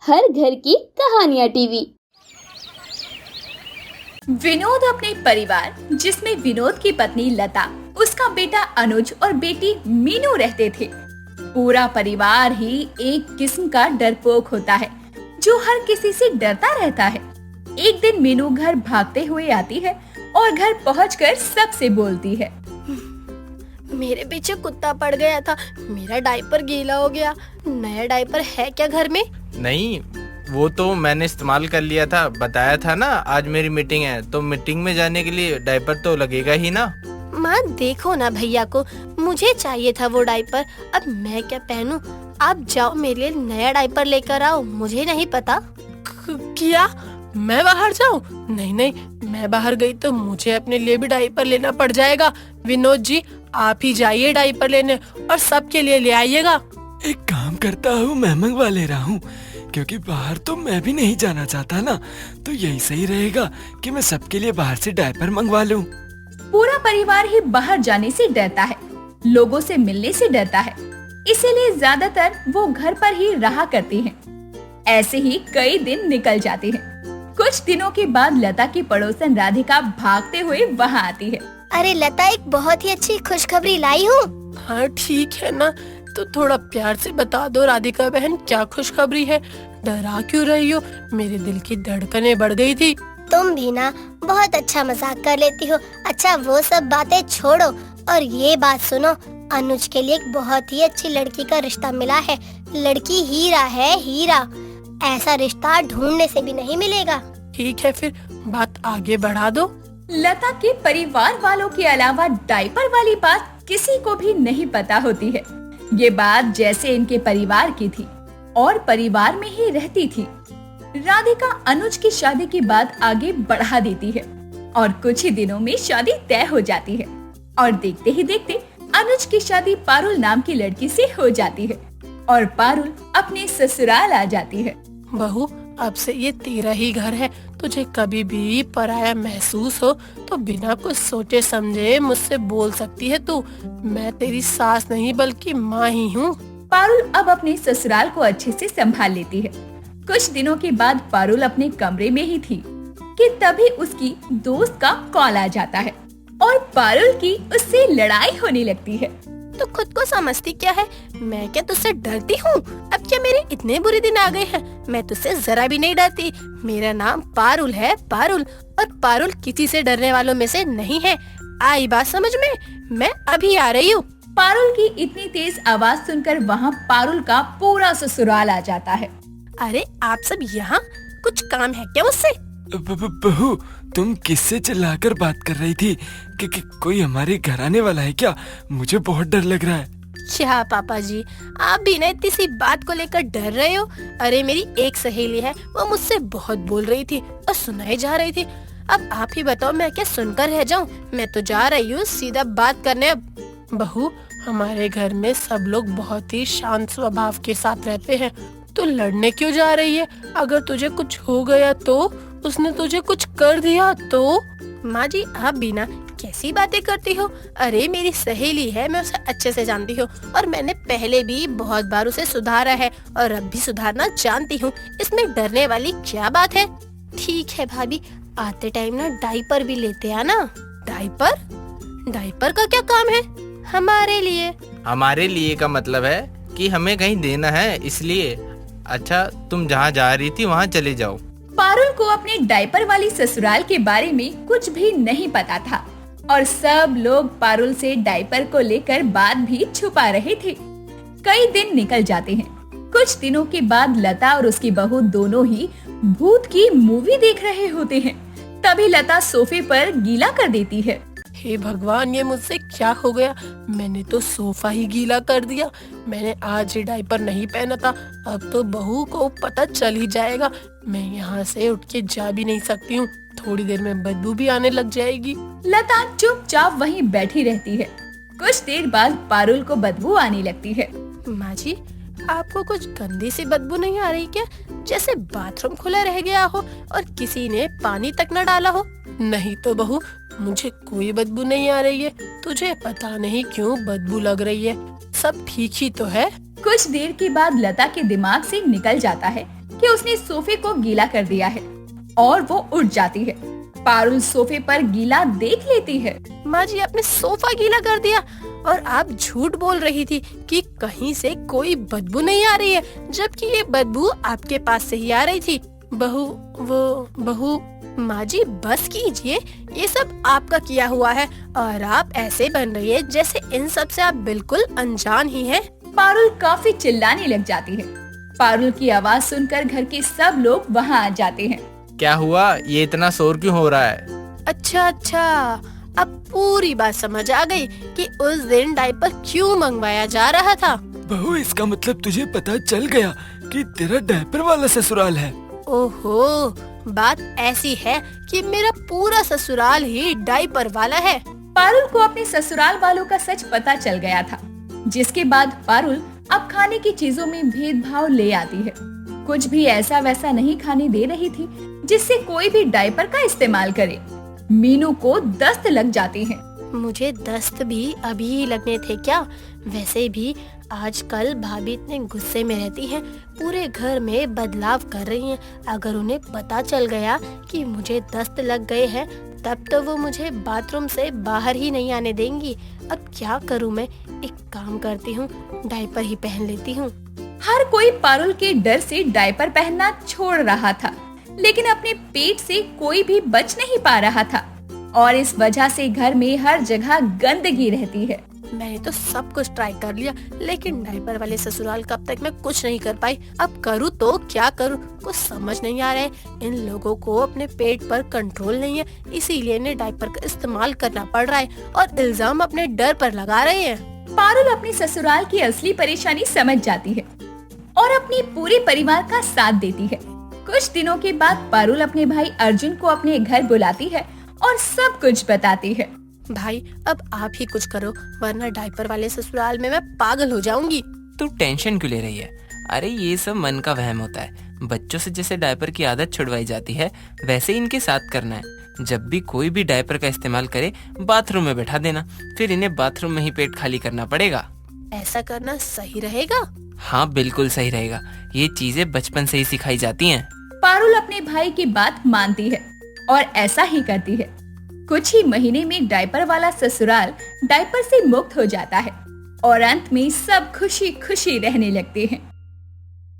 हर घर की कहानियाँ टीवी। विनोद अपने परिवार, जिसमें विनोद की पत्नी लता, उसका बेटा अनुज और बेटी मीनू रहते थे। पूरा परिवार ही एक किस्म का डरपोक होता है जो हर किसी से डरता रहता है। एक दिन मीनू घर भागते हुए आती है और घर पहुंचकर सबसे बोलती है। मेरे पीछे कुत्ता पड़ गया था, मेरा डायपर गीला हो गया। नया डायपर है क्या घर में? नहीं, वो तो मैंने इस्तेमाल कर लिया था। बताया था ना आज मेरी मीटिंग है, तो मीटिंग में जाने के लिए डायपर तो लगेगा ही ना। माँ देखो ना भैया को, मुझे चाहिए था वो डायपर। अब मैं क्या पहनूं? आप जाओ मेरे लिए नया डायपर लेकर आओ, मुझे नहीं पता। क्या मैं बाहर जाऊं? नहीं नहीं, मैं बाहर गई तो मुझे अपने लिए भी डायपर लेना पड़ जाएगा। विनोद जी, आप ही जाइए डायपर लेने और सबके लिए ले आइएगा। एक काम करता हूँ, मैं मंगवा ले रहा हूँ, क्योंकि बाहर तो मैं भी नहीं जाना चाहता ना, तो यही सही रहेगा कि मैं सबके लिए बाहर से डायपर मंगवा लूँ। पूरा परिवार ही बाहर जाने से डरता है, लोगों से मिलने से डरता है, इसीलिए ज्यादातर वो घर पर ही रहा करते हैं। ऐसे ही कई दिन निकल जाते हैं। कुछ दिनों के बाद लता की पड़ोसन राधिका भागते हुए वहाँ आती है। अरे लता, एक बहुत ही अच्छी खुशखबरी लाई हूँ। हाँ ठीक है ना, तो थोड़ा प्यार से बता दो राधिका बहन, क्या खुशखबरी है? डरा क्यों रही हो? मेरे दिल की धड़कनें बढ़ गई थी। तुम भी ना बहुत अच्छा मजाक कर लेती हो। अच्छा वो सब बातें छोड़ो और ये बात सुनो, अनुज के लिए एक बहुत ही अच्छी लड़की का रिश्ता मिला है। लड़की हीरा है, हीरा। ऐसा रिश्ता ढूंढने से भी नहीं मिलेगा। ठीक है, फिर बात आगे बढ़ा दो। लता के परिवार वालों के अलावा डायपर वाली बात किसी को भी नहीं पता होती है। ये बात जैसे इनके परिवार की थी और परिवार में ही रहती थी। राधिका अनुज की शादी की बात आगे बढ़ा देती है और कुछ ही दिनों में शादी तय हो जाती है। और देखते ही देखते अनुज की शादी पारुल नाम की लड़की से हो जाती है और पारुल अपने ससुराल आ जाती है। बहू, अब से ये तेरा ही घर है। तुझे कभी भी पराया महसूस हो तो बिना कुछ सोचे समझे मुझसे बोल सकती है तू। मैं तेरी सास नहीं बल्कि माँ ही हूँ। पारुल अब अपने ससुराल को अच्छे से संभाल लेती है। कुछ दिनों के बाद पारुल अपने कमरे में ही थी कि तभी उसकी दोस्त का कॉल आ जाता है और पारुल की उससे लड़ाई होने लगती है। तो खुद को समझती क्या है? मैं क्या तुझसे डरती हूँ? अब क्या मेरे इतने बुरे दिन आ गए हैं? मैं तुझसे जरा भी नहीं डरती। मेरा नाम पारुल है, पारुल। और पारुल किसी से डरने वालों में से नहीं है। आई बात समझ में? मैं अभी आ रही हूँ। पारुल की इतनी तेज आवाज सुनकर वहाँ पारुल का पूरा ससुराल आ जाता है। अरे आप सब यहाँ, कुछ काम है क्या मुझसे? बहू, तुम किससे चिल्लाकर बात कर रही थी? कि कोई हमारे घर आने वाला है क्या? मुझे बहुत डर लग रहा है। क्या पापा जी, आप भी ना इतनी सी बात को लेकर डर रहे हो? अरे मेरी एक सहेली है, वो मुझसे बहुत बोल रही थी और सुनाई जा रही थी। अब आप ही बताओ, मैं क्या सुनकर रह जाऊं? मैं तो जा रही हूँ सीधा बात करने। अब बहू, हमारे घर में सब लोग बहुत ही शांत स्वभाव के साथ रहते हैं। तू लड़ने क्यों जा रही है? अगर तुझे कुछ हो गया तो? उसने तुझे कुछ कर दिया तो? माँ जी, आप भी ना कैसी बातें करती हो? अरे मेरी सहेली है, मैं उसे अच्छे से जानती हूँ और मैंने पहले भी बहुत बार उसे सुधारा है और अब भी सुधारना जानती हूँ। इसमें डरने वाली क्या बात है? ठीक है भाभी, आते टाइम ना डायपर भी लेते आना। डायपर? डायपर का क्या काम है हमारे लिए? हमारे लिए का मतलब है कि हमें कहीं देना है, इसलिए। अच्छा, तुम जहाँ जा रही थी वहाँ चले जाओ। पारुल को अपने डायपर वाली ससुराल के बारे में कुछ भी नहीं पता था और सब लोग पारुल से डायपर को लेकर बात भी छुपा रहे थे। कई दिन निकल जाते हैं। कुछ दिनों के बाद लता और उसकी बहू दोनों ही भूत की मूवी देख रहे होते हैं। तभी लता सोफे पर गीला कर देती है। हे भगवान, ये मुझसे क्या हो गया? मैंने तो सोफा ही गीला कर दिया। मैंने आज ही डायपर नहीं पहना था। अब तो बहू को पता चल ही जाएगा। मैं यहाँ से उठ के जा भी नहीं सकती हूँ, थोड़ी देर में बदबू भी आने लग जाएगी। लता चुपचाप वहीं बैठी रहती है। कुछ देर बाद पारुल को बदबू आने लगती है। माँ जी, आपको कुछ गंदी सी बदबू नहीं आ रही क्या? जैसे बाथरूम खुला रह गया हो और किसी ने पानी तक न डाला हो। नहीं तो बहू, मुझे कोई बदबू नहीं आ रही है। तुझे पता नहीं क्यों बदबू लग रही है। सब ठीक ही तो है। कुछ देर के बाद लता के दिमाग से निकल जाता है कि उसने सोफे को गीला कर दिया है और वो उठ जाती है। पारुल सोफे पर गीला देख लेती है। माँ जी, आपने सोफा गीला कर दिया और आप झूठ बोल रही थी कि कहीं से कोई बदबू नहीं आ रही है, जबकि ये बदबू आपके पास से ही आ रही थी। बहू माँ जी बस कीजिए, ये सब आपका किया हुआ है और आप ऐसे बन रही है जैसे इन सब से आप बिल्कुल अनजान ही हैं। पारुल काफी चिल्लाने लग जाती है। पारुल की आवाज सुनकर घर के सब लोग वहाँ आ जाते हैं। क्या हुआ, ये इतना शोर क्यों हो रहा है? अच्छा, अब पूरी बात समझ आ गई कि उस दिन डायपर क्यों मंगवाया जा रहा था। बहू, इसका मतलब तुझे पता चल गया कि तेरा डायपर वाला ससुराल है। ओहो, बात ऐसी है कि मेरा पूरा ससुराल ही डायपर वाला है। पारुल को अपने ससुराल वालों का सच पता चल गया था, जिसके बाद पारुल अब खाने की चीजों में भेदभाव ले आती है। कुछ भी ऐसा वैसा नहीं खाने दे रही थी जिससे कोई भी डायपर का इस्तेमाल करे। मीनू को दस्त लग जाती है। मुझे दस्त भी अभी ही लगने थे क्या? वैसे भी आजकल भाभी इतने गुस्से में रहती हैं, पूरे घर में बदलाव कर रही हैं। अगर उन्हें पता चल गया कि मुझे दस्त लग गए हैं, तब तो वो मुझे बाथरूम से बाहर ही नहीं आने देंगी। अब क्या करूं मैं? एक काम करती हूँ, डायपर ही पहन लेती हूँ। हर कोई पारुल के डर से डायपर पहनना छोड़ रहा था, लेकिन अपने पेट से कोई भी बच नहीं पा रहा था और इस वजह से घर में हर जगह गंदगी रहती है। मैंने तो सब कुछ ट्राई कर लिया, लेकिन डायपर वाले ससुराल का अब तक मैं कुछ नहीं कर पाई। अब करूँ तो क्या करूँ, कुछ समझ नहीं आ रहा है। इन लोगों को अपने पेट पर कंट्रोल नहीं है, इसीलिए इन्हें डायपर का इस्तेमाल करना पड़ रहा है और इल्जाम अपने डर पर लगा रहे हैं। पारुल अपने ससुराल की असली परेशानी समझ जाती है और अपने पूरे परिवार का साथ देती है। कुछ दिनों के बाद पारुल अपने भाई अर्जुन को अपने घर बुलाती है और सब कुछ बताती है। भाई, अब आप ही कुछ करो, वरना डायपर वाले ससुराल में मैं पागल हो जाऊंगी। तू टेंशन क्यों ले रही है? अरे ये सब मन का वहम होता है। बच्चों से जैसे डायपर की आदत छुड़वाई जाती है, वैसे इनके साथ करना है। जब भी कोई भी डायपर का इस्तेमाल करे, बाथरूम में बैठा देना, फिर इन्हें बाथरूम में ही पेट खाली करना पड़ेगा। ऐसा करना सही रहेगा? हाँ, बिल्कुल सही रहेगा। ये चीजें बचपन से ही सिखाई जाती हैं। पारुल अपने भाई की बात मानती है और ऐसा ही करती है। कुछ ही महीने में डायपर वाला ससुराल डायपर से मुक्त हो जाता है और अंत में सब खुशी खुशी रहने लगते हैं।